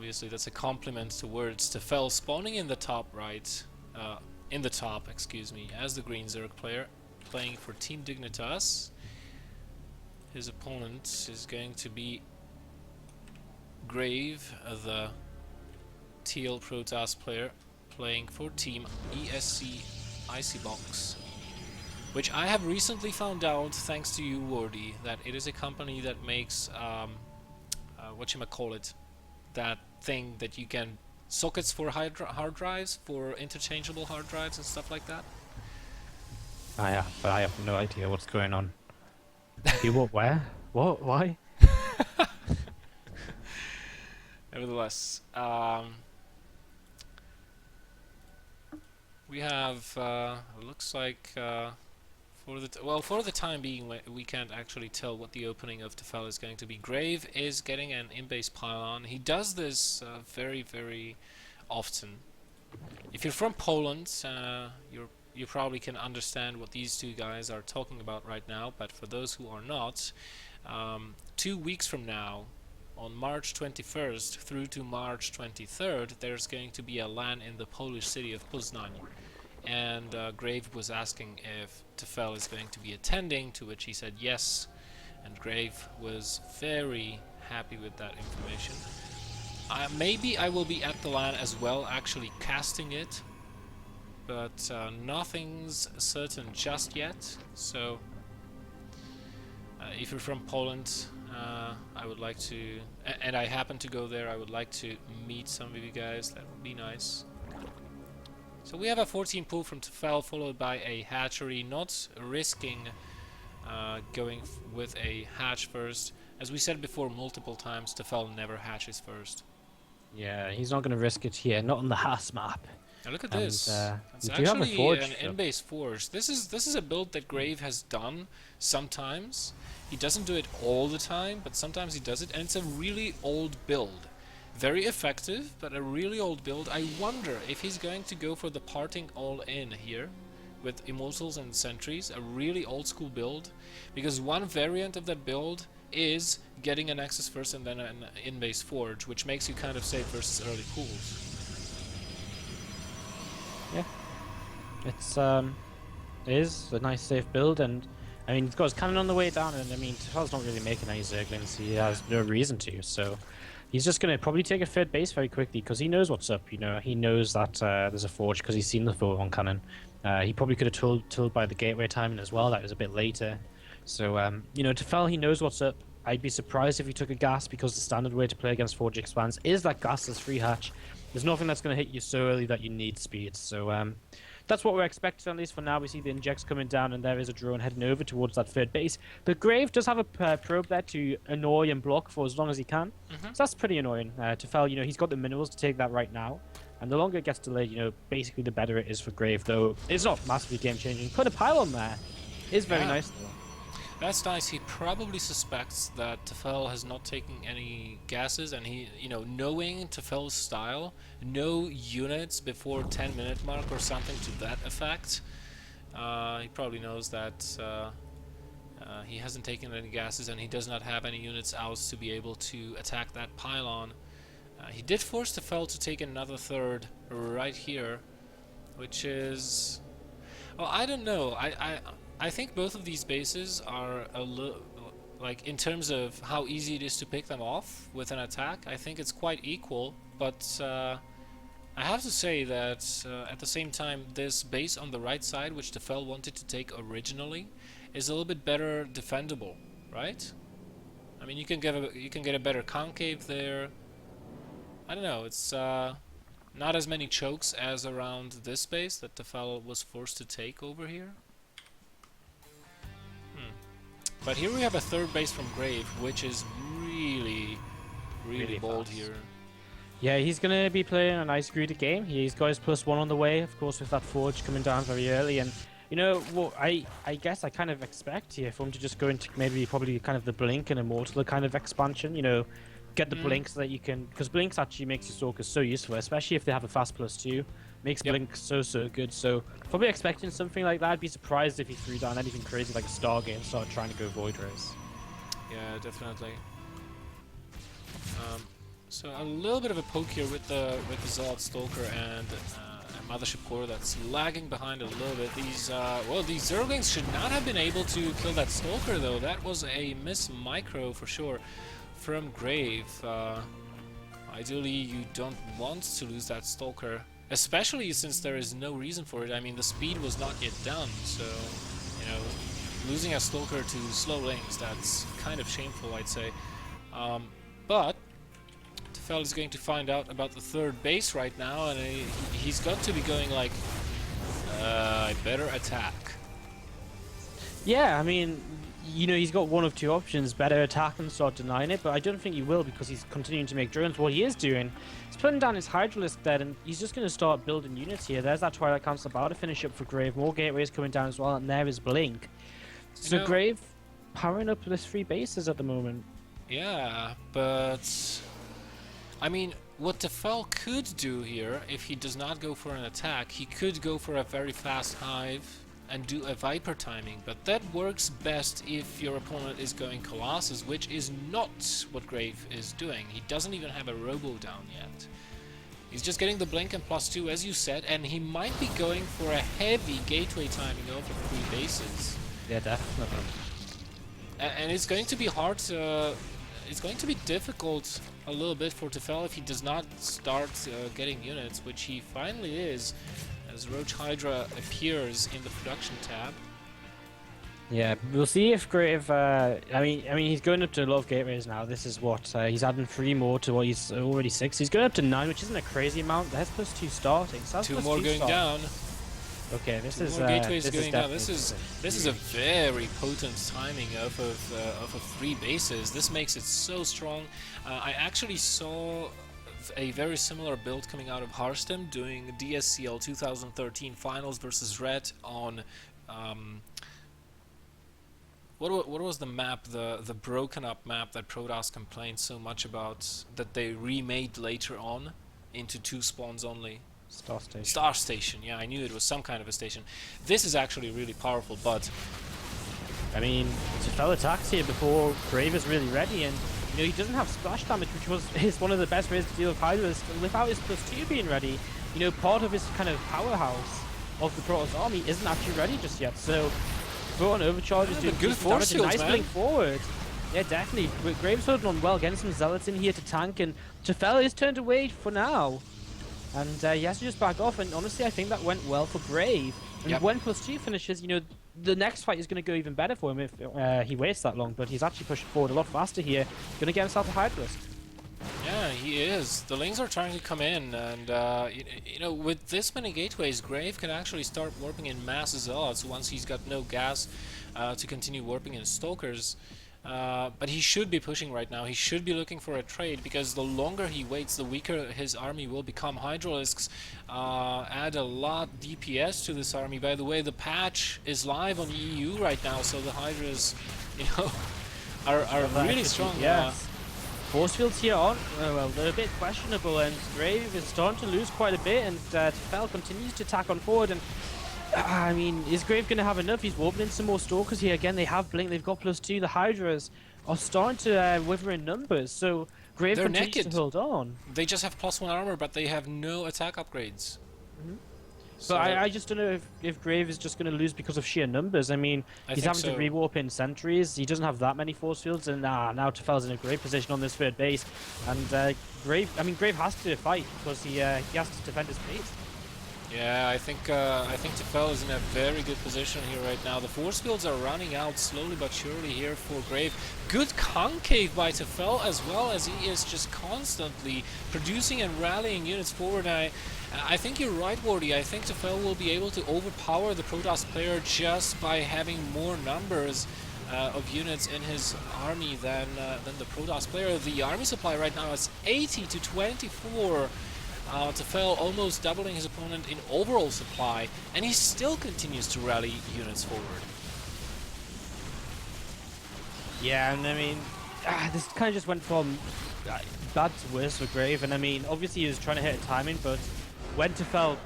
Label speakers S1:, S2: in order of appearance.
S1: obviously that's a compliment towards Tefel spawning in the top right, in the top, excuse me, as the green Zerg player, playing for Team Dignitas. His opponent is going to be GraVe, the teal Protoss player, playing for Team ESC Icebox, which I have recently found out, thanks to you, Wardy, that it is a company that makes whatchamacallit, that thing that you can sockets for hard drives, for interchangeable hard drives and stuff like that.
S2: But I have no idea what's going on. You what? Where? What? Why?
S1: Nevertheless, we have looks like for the time being we can't actually tell what the opening of Tefel is going to be. GraVe is getting an in-base pylon. He does this very, very often. If you're from Poland, you probably can understand what these two guys are talking about right now, but for those who are not, 2 weeks from now, on March 21st through to March 23rd, there's going to be a LAN in the Polish city of Poznań. And GraVe was asking if Tefel is going to be attending, to which he said yes, and GraVe was very happy with that information. Maybe I will be at the LAN as well, actually casting it, but nothing's certain just yet. So if you're from Poland, I would like to, and I happen to go there, I would like to meet some of you guys. That would be nice. So we have a 14 pull from Tefel, followed by a hatchery, not risking going with a hatch first. As we said before multiple times, Tefel never hatches first.
S2: Yeah, he's not going to risk it here, not on the Haas map.
S1: Now look at this. It's
S2: do have a
S1: actually
S2: forge,
S1: an in-base forge. This is a build that GraVe has done sometimes. He doesn't do it all the time, but sometimes he does it, and it's a really old build. Very effective, but a really old build. I wonder if he's going to go for the parting all-in here with Immortals and Sentries, a really old school build, because one variant of that build is getting an Axis first and then an in-base forge, which makes you kind of safe versus early pools.
S2: Yeah, it is a nice safe build, and I mean, he's got his cannon on the way down, and I mean, Tefel's not really making any Zerglings. He has no reason to, so he's just going to probably take a third base very quickly because he knows what's up. You know, he knows that there's a forge because he's seen the photon cannon. He probably could have told by the gateway timing as well that it was a bit later. So you know, Tefel, he knows what's up. I'd be surprised if he took a gas, because the standard way to play against forge expands is that gasless free hatch. There's nothing that's going to hit you so early that you need speed. So that's what we're expecting, at least for now. We see the injects coming down, and there is a drone heading over towards that third base. But GraVe does have a probe there to annoy and block for as long as he can. So that's pretty annoying. Tefel, you know, he's got the minerals to take that right now. And the longer it gets delayed, you know, basically the better it is for GraVe, though it's not massively game-changing. Put a pylon there. It's very nice, though.
S1: That's nice. He probably suspects that Tefel has not taken any gases, and he, you know, knowing Tefel's style, no units before 10-minute mark or something to that effect, he probably knows that he hasn't taken any gases and he does not have any units out to be able to attack that pylon. He did force Tefel to take another third right here, which is, well, I don't know. I think both of these bases are a little, like, in terms of how easy it is to pick them off with an attack, I think it's quite equal, but I have to say that at the same time, this base on the right side, which Tefel wanted to take originally, is a little bit better defendable, right? I mean, you can get a better concave there. I don't know, it's not as many chokes as around this base that Tefel was forced to take over here. But here we have a third base from GraVe, which is really bold
S2: fast
S1: here.
S2: Yeah, he's going to be playing a nice greedy game. He's got his +1 on the way, of course, with that forge coming down very early. And, you know, what I guess I kind of expect here for him to just go into probably kind of the Blink and Immortal kind of expansion, you know, get the Blink so that you can, because Blinks actually makes your Stalkers so useful, especially if they have a fast +2. Makes Blink so good, so probably expecting something like that. I'd be surprised if he threw down anything crazy like a Stargate and started trying to go Void Rays.
S1: Yeah, definitely. So a little bit of a poke here with the Zealot Stalker and a Mothership Core that's lagging behind a little bit. These well, these Zerglings should not have been able to kill that Stalker though. That was a miss micro for sure from GraVe. Ideally, you don't want to lose that Stalker, especially since there is no reason for it. I mean, the speed was not yet done, so you know, losing a Stalker to slow lanes, that's kind of shameful, I'd say. But Tefel is going to find out about the third base right now, and he's got to be going like, I better attack.
S2: Yeah, I mean, you know, he's got one of two options: better attack and start denying it. But I don't think he will, because he's continuing to make drones. What he is doing, he's putting down his Hydralisk there, and he's just going to start building units here. There's that Twilight Council about to finish up for GraVe. More gateways coming down as well, and there is Blink. So
S1: You know,
S2: GraVe powering up this 3 bases at the moment.
S1: yeah, but I mean, what Tefel could do here, if he does not go for an attack, he could go for a very fast hive and do a Viper timing, but that works best if your opponent is going Colossus, which is not what GraVe is doing. He doesn't even have a Robo down yet. He's just getting the Blink and +2, as you said, and he might be going for a heavy gateway timing over 3 bases.
S2: Yeah, definitely.
S1: And it's going to be hard to... It's going to be difficult a little bit for Tefel if he does not start getting units, which he finally is, as Roach Hydra appears in the production tab.
S2: Yeah, we'll see if GraVe. I mean, he's going up to a lot of gateways now. This is what he's adding 3 more to what he's already 6. He's going up to 9, which isn't a crazy amount. That's +2 starting. So that's
S1: 2
S2: +2
S1: more going
S2: starting.
S1: down.
S2: Okay, this
S1: 2
S2: is
S1: more gateways
S2: this
S1: going down. This
S2: definitely
S1: is a very potent timing of 3 bases. This makes it so strong. I actually saw a very similar build coming out of Hearthstone, doing DSCL 2013 finals versus Red on what was the map, the broken up map that Protoss complained so much about, that they remade later on into 2 spawns only.
S2: Star Station.
S1: Star Station, yeah, I knew it was some kind of a station. This is actually really powerful, but
S2: I mean, Tefel attacks here before GraVe is really ready, and you know, he doesn't have splash damage, which is one of the best ways to deal with Hydralisk. Without his +2 being ready, you know, part of his kind of powerhouse of the Protoss army isn't actually ready just yet. So, throw on overcharges,
S1: yeah,
S2: do
S1: good force
S2: damage,
S1: fields,
S2: nice
S1: man.
S2: blink forward. Yeah, definitely. GraVe's holding on well, getting some Zealots in here to tank, and Tefel is turned away for now. And he has to just back off, and honestly, I think that went well for GraVe. And
S1: Yep.
S2: when +2 finishes, you know, the next fight is going to go even better for him if he waits that long, but he's actually pushing forward a lot faster here. Going to get himself a Hydralisk.
S1: yeah, he is. The lanes are trying to come in, and you know, with this many gateways, GraVe can actually start warping in mass Zealots once he's got no gas to continue warping in Stalkers. But he should be pushing right now. He should be looking for a trade, because the longer he waits, the weaker his army will become. Hydralisks add a lot DPS to this army. By the way, the patch is live on EU right now, so the Hydras, you know, are really strong.
S2: Yeah. Force fields here aren't, well, they're a bit questionable, and GraVe is starting to lose quite a bit, and Tefel continues to tack on forward, and I mean, is GraVe going to have enough? He's warping in some more Stalkers here. Again, they have Blink, they've got +2. The Hydras are starting to wither in numbers, so GraVe
S1: They're
S2: continues
S1: naked.
S2: to hold on.
S1: They just have +1 armor, but they have no attack upgrades.
S2: But I just don't know if GraVe is just going to lose because of sheer numbers. I mean,
S1: I
S2: he's
S1: think
S2: having
S1: so.
S2: to rewarp in sentries. He doesn't have that many force fields, and now Tefel's in a great position on this 3rd base. And GraVe has to fight because he has to defend his base.
S1: Yeah, I think Tefel is in a very good position here right now. The force fields are running out slowly but surely here for GraVe. Good concave by Tefel, as well as he is just constantly producing and rallying units forward. I think you're right, Wardy. I think Tefel will be able to overpower the Protoss player just by having more numbers of units in his army than the Protoss player. The army supply right now is 80 to 24. Tefel almost doubling his opponent in overall supply, and he still continues to rally units forward.
S2: Yeah, and I mean, this kind of just went from bad to worse for GraVe. And I mean, obviously he was trying to hit a timing, but when Tefel